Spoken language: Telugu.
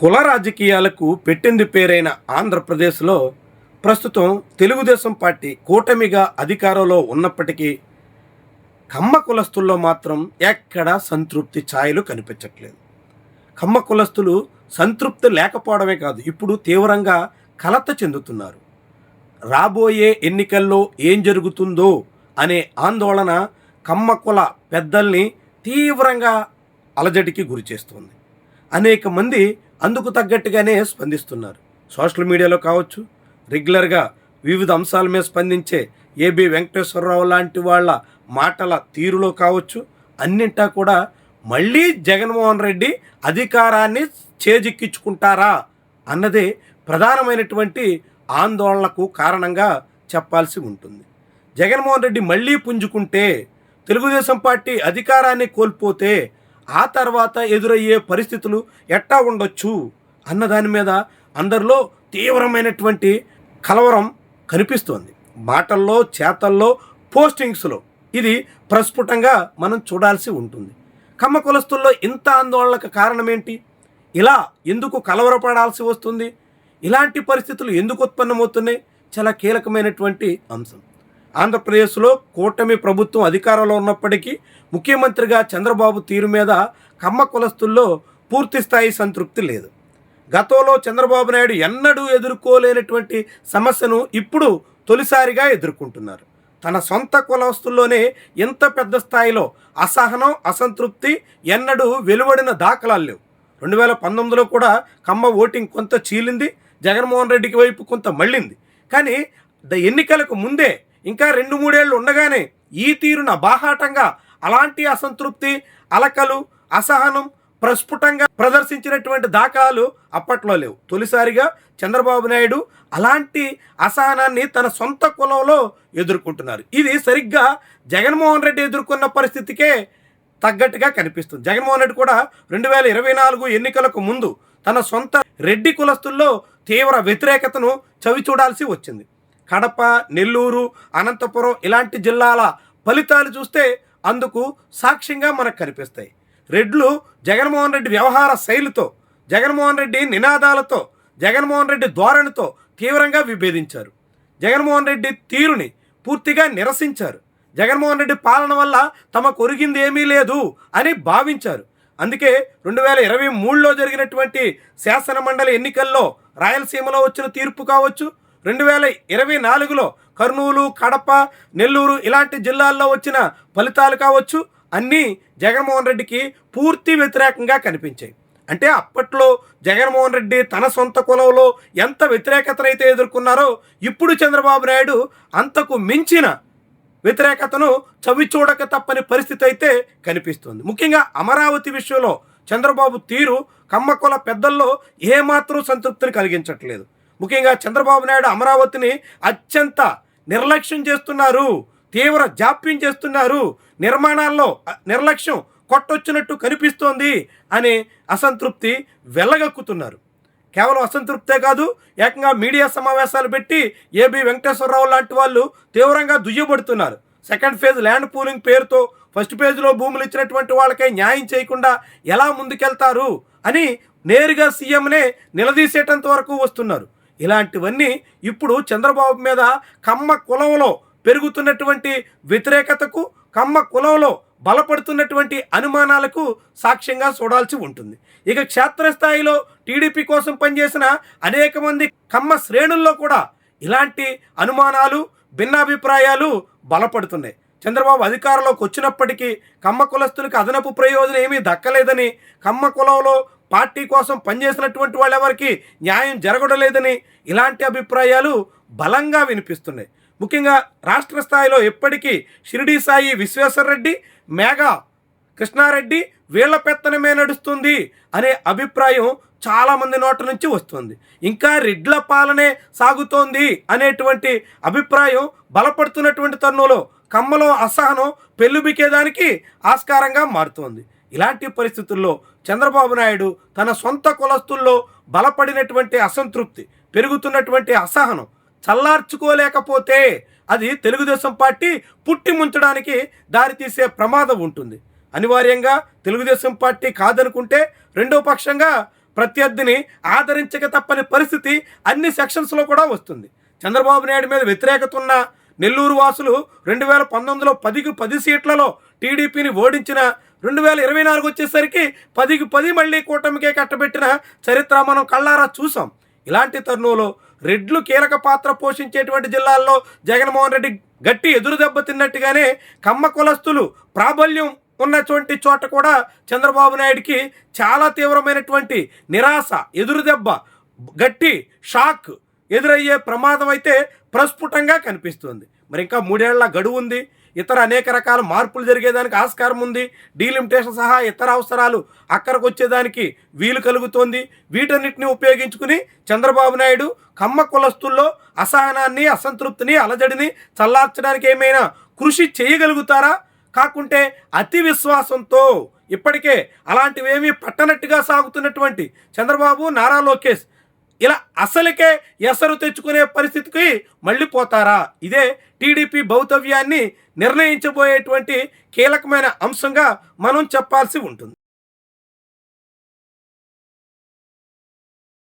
కుల రాజకీయాలకు పెట్టింది పేరైన ఆంధ్రప్రదేశ్లో ప్రస్తుతం తెలుగుదేశం పార్టీ కూటమిగా అధికారంలో ఉన్నప్పటికీ కమ్మ కులస్తుల్లో మాత్రం ఎక్కడా సంతృప్తి ఛాయలు కనిపించట్లేదు. కమ్మ కులస్తులు సంతృప్తి లేకపోవడమే కాదు, ఇప్పుడు తీవ్రంగా కలత చెందుతున్నారు. రాబోయే ఎన్నికల్లో ఏం జరుగుతుందో అనే ఆందోళన కమ్మ కుల పెద్దల్ని తీవ్రంగా అలజడికి గురి చేస్తుంది. అనేక మంది అందుకు తగ్గట్టుగానే స్పందిస్తున్నారు. సోషల్ మీడియాలో కావచ్చు, రెగ్యులర్గా వివిధ అంశాల మీద స్పందించే ఏబి వెంకటేశ్వరరావు లాంటి వాళ్ళ మాటల తీరులో కావచ్చు, అన్నింటా కూడా మళ్ళీ జగన్మోహన్ రెడ్డి అధికారాన్ని చేజిక్కించుకుంటారా అన్నదే ప్రధానమైనటువంటి ఆందోళనకు కారణంగా చెప్పాల్సి ఉంటుంది. జగన్మోహన్ రెడ్డి మళ్ళీ పుంజుకుంటే, తెలుగుదేశం పార్టీ అధికారాన్ని కోల్పోతే ఆ తర్వాత ఎదురయ్యే పరిస్థితులు ఎట్టా ఉండొచ్చు అన్నదాని మీద అందరిలో తీవ్రమైనటువంటి కలవరం కనిపిస్తోంది. మాటల్లో, చేతల్లో, పోస్టింగ్స్లో ఇది ప్రస్ఫుటంగా మనం చూడాల్సి ఉంటుంది. కమ్మ కులస్తుల్లో ఇంత ఆందోళనకు కారణం ఏంటి? ఇలా ఎందుకు కలవరపడాల్సి వస్తుంది? ఇలాంటి పరిస్థితులు ఎందుకు ఉత్పన్నమవుతున్నాయి? చాలా కీలకమైనటువంటి అంశం. ఆంధ్రప్రదేశ్లో కూటమి ప్రభుత్వం అధికారంలో ఉన్నప్పటికీ ముఖ్యమంత్రిగా చంద్రబాబు తీరు మీద కమ్మ కులస్తుల్లో పూర్తిస్థాయి సంతృప్తి లేదు. గతంలో చంద్రబాబు నాయుడు ఎన్నడూ ఎదుర్కోలేనటువంటి సమస్యను ఇప్పుడు తొలిసారిగా ఎదుర్కొంటున్నారు. తన సొంత కులస్తుల్లోనే ఇంత పెద్ద స్థాయిలో అసహనం, అసంతృప్తి ఎన్నడూ వెలువడిన దాఖలాలు లేవు. 2019లో కూడా కమ్మ ఓటింగ్ కొంత చీలింది, జగన్మోహన్ రెడ్డికి వైపు కొంత మళ్ళింది. కానీ ఎన్నికలకు ముందే ఇంకా 2-3 ఏళ్ళు ఉండగానే ఈ తీరున బాహాటంగా అలాంటి అసంతృప్తి, అలకలు, అసహనం ప్రస్ఫుటంగా ప్రదర్శించినటువంటి దాఖలాలు అప్పట్లో లేవు. తొలిసారిగా చంద్రబాబు నాయుడు అలాంటి అసహనాన్ని తన సొంత కులంలో ఎదుర్కొంటున్నారు. ఇది సరిగ్గా జగన్మోహన్ రెడ్డి ఎదుర్కొన్న పరిస్థితికే తగ్గట్టుగా కనిపిస్తుంది. జగన్మోహన్ రెడ్డి కూడా 2024 ఎన్నికలకు ముందు తన సొంత రెడ్డి కులస్తుల్లో తీవ్ర వ్యతిరేకతను చవిచూడాల్సి వచ్చింది. కడప, నెల్లూరు, అనంతపురం ఇలాంటి జిల్లాల ఫలితాలు చూస్తే అందుకు సాక్ష్యంగా మనకు కనిపిస్తాయి. రెడ్లు జగన్మోహన్ రెడ్డి వ్యవహార శైలితో, జగన్మోహన్ రెడ్డి నినాదాలతో, జగన్మోహన్ రెడ్డి ధోరణితో తీవ్రంగా విభేదించారు. జగన్మోహన్ రెడ్డి తీరుని పూర్తిగా నిరసించారు. జగన్మోహన్ రెడ్డి పాలన వల్ల తమకు ఒరిగింది ఏమీ లేదు అని భావించారు. అందుకే 2023లో జరిగినటువంటి శాసనమండలి ఎన్నికల్లో రాయలసీమలో వచ్చిన తీర్పు కావచ్చు, 2024లో కర్నూలు, కడప, నెల్లూరు ఇలాంటి జిల్లాల్లో వచ్చిన ఫలితాలు కావచ్చు, అన్నీ జగన్మోహన్ రెడ్డికి పూర్తి వ్యతిరేకంగా కనిపించాయి. అంటే అప్పట్లో జగన్మోహన్ రెడ్డి తన సొంత కులంలో ఎంత వ్యతిరేకతనైతే ఎదుర్కొన్నారో, ఇప్పుడు చంద్రబాబు నాయుడు అంతకు మించిన వ్యతిరేకతను చవిచూడక తప్పని పరిస్థితి అయితే కనిపిస్తుంది. ముఖ్యంగా అమరావతి విషయంలో చంద్రబాబు తీరు కమ్మ కుల పెద్దల్లో ఏమాత్రం సంతృప్తిని కలిగించట్లేదు. ముఖ్యంగా చంద్రబాబు నాయుడు అమరావతిని అత్యంత నిర్లక్ష్యం చేస్తున్నారు, తీవ్ర జాప్యం చేస్తున్నారు, నిర్మాణాల్లో నిర్లక్ష్యం కొట్టొచ్చినట్టు కనిపిస్తోంది అనే అసంతృప్తి వెళ్ళగక్కుతున్నారు. కేవలం అసంతృప్తే కాదు, ఏకంగా మీడియా సమావేశాలు పెట్టి ఏబి వెంకటేశ్వరరావు లాంటి వాళ్ళు తీవ్రంగా దుయ్యబడుతున్నారు. సెకండ్ ఫేజ్ ల్యాండ్ పూలింగ్ పేరుతో ఫస్ట్ ఫేజ్లో భూములు ఇచ్చినటువంటి వాళ్ళకే న్యాయం చేయకుండా ఎలా ముందుకెళ్తారు అని నేరుగా సీఎంనే నిలదీసేటంత వరకు వస్తున్నారు. ఇలాంటివన్నీ ఇప్పుడు చంద్రబాబు మీద కమ్మ కులంలో పెరుగుతున్నటువంటి వ్యతిరేకతకు, కమ్మ కులంలో బలపడుతున్నటువంటి అనుమానాలకు సాక్ష్యంగా చూడాల్సి ఉంటుంది. ఇక క్షేత్రస్థాయిలో టీడీపీ కోసం పనిచేసిన అనేక మంది కమ్మ శ్రేణుల్లో కూడా ఇలాంటి అనుమానాలు, భిన్నాభిప్రాయాలు బలపడుతున్నాయి. చంద్రబాబు అధికారంలోకి వచ్చినప్పటికీ కమ్మ కులస్తులకు అదనపు ప్రయోజనం ఏమీ దక్కలేదని, కమ్మ కులంలో పార్టీ కోసం పనిచేసినటువంటి వాళ్ళెవరికి న్యాయం జరగడలేదని ఇలాంటి అభిప్రాయాలు బలంగా వినిపిస్తున్నాయి. ముఖ్యంగా రాష్ట్ర స్థాయిలో ఎప్పటికీ షిరిడి సాయి విశ్వేశ్వరరెడ్డి, మేఘా కృష్ణారెడ్డి వీళ్ల పెత్తనమే నడుస్తుంది అనే అభిప్రాయం చాలామంది నోట నుంచి వస్తుంది. ఇంకా రెడ్ల పాలనే సాగుతోంది అనేటువంటి అభిప్రాయం బలపడుతున్నటువంటి తరుణంలో కమ్మలో అసహనం పెళ్ళుబికేదానికి ఆస్కారంగా మారుతోంది. ఇలాంటి పరిస్థితుల్లో చంద్రబాబు నాయుడు తన సొంత కులస్తుల్లో బలపడినటువంటి అసంతృప్తి, పెరుగుతున్నటువంటి అసహనం చల్లార్చుకోలేకపోతే అది తెలుగుదేశం పార్టీ పుట్టి ముంచడానికి దారితీసే ప్రమాదం ఉంటుంది. అనివార్యంగా తెలుగుదేశం పార్టీ కాదనుకుంటే రెండో పక్షంగా ప్రత్యర్థిని ఆదరించక తప్పని పరిస్థితి అన్ని సెక్షన్స్లో కూడా వస్తుంది. చంద్రబాబు నాయుడు మీద వ్యతిరేకత ఉన్న నెల్లూరు వాసులు 2019లో 10కి 10 సీట్లలో టీడీపీని ఓడించిన 2024 వచ్చేసరికి 10కి 10 మళ్ళీ కూటమికే కట్టబెట్టిన చరిత్ర మనం కళ్ళారా చూసాం. ఇలాంటి తరుణంలో రెడ్లు కీలక పాత్ర పోషించేటువంటి జిల్లాల్లో జగన్మోహన్ రెడ్డి గట్టి ఎదురు దెబ్బ తిన్నట్టుగానే కమ్మ కులస్తులు ప్రాబల్యం ఉన్నటువంటి చోట కూడా చంద్రబాబు నాయుడికి చాలా తీవ్రమైనటువంటి నిరాశ, ఎదురు దెబ్బ, గట్టి షాక్ ఎదురయ్యే ప్రమాదం అయితే ప్రస్ఫుటంగా కనిపిస్తుంది. మరి ఇంకా 3 ఏళ్ల గడువు ఉంది. ఇతర అనేక రకాల మార్పులు జరిగేదానికి ఆస్కారం ఉంది. డీలిమిటేషన్ సహా ఇతర అవసరాలు అక్కడికి వచ్చేదానికి వీలు కలుగుతోంది. వీటన్నిటిని ఉపయోగించుకుని చంద్రబాబు నాయుడు కమ్మ కులస్తుల్లో అసహనాన్ని, అసంతృప్తిని, అలజడిని చల్లార్చడానికి ఏమైనా కృషి చేయగలుగుతారా? కాకుంటే అతి విశ్వాసంతో ఇప్పటికే అలాంటివేమీ పట్టనట్టుగా సాగుతున్నటువంటి చంద్రబాబు, నారా లోకేష్ ఇలా అసలుకే ఎసరు తెచ్చుకునే పరిస్థితికి మళ్ళీ పోతారా? ఇదే టీడీపీ భవితవ్యాన్ని నిర్ణయించబోయేటువంటి కీలకమైన అంశంగా మనం చెప్పాల్సి ఉంటుంది.